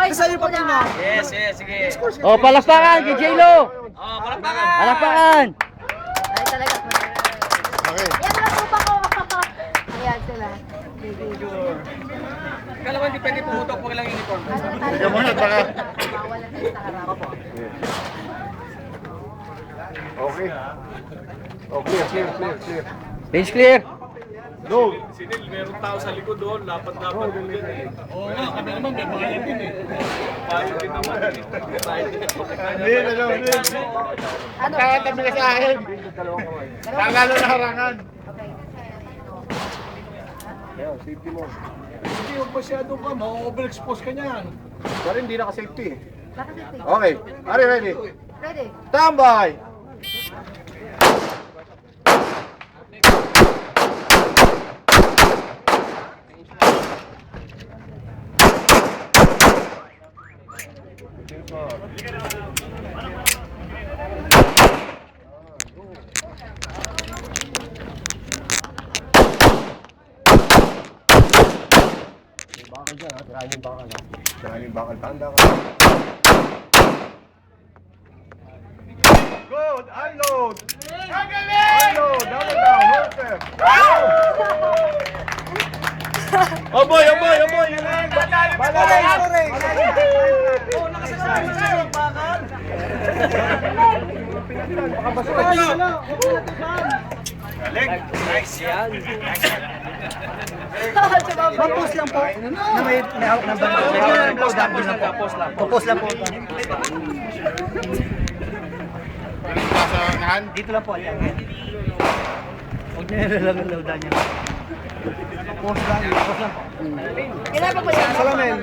Sa'yo pa rin na. Yes, sige. Oh, palakpakan kay J-Lo. Oh, palakpakan. Palakpakan. Ay, talaga. Okay. Yan lang po pa ko. Ayan sila. Kala ko hindi pwede pumutok pag lang uniform. Sige muna, baka. Bawal na tayo sa harap. Okay. Okay, clear. Bench clear. Go. Sinil, meron tao sa likod doon, lapat-lapat mo din eh. Oo nga, kami naman may bayad din eh. Bayad din naman eh. Hindi, Ano? kaya tabi ka sa akin. Tangalo na harangan. Hindi, huwag masyado ka, ma-overexpose ka niyan. Pero hindi naka-safety. Bakit ito? Okay, are you ready? Ready? Tambay! Bakal dyan ha, tirahin yung bakal ha. Tirahin yung bakal, tanda ka. Good, unload! Unload, down and down, hold there. Oh boy! Balay! Oh, nakasasabi sa'yo, bakal. Nice yan. Post lang po. Na may hawak ng banda. Post lang. Post lang po. Pasahan. Dito lang po. Huwag niya lang ang laudan niya. Post lang po. Kailan pa ba yan? Salamin.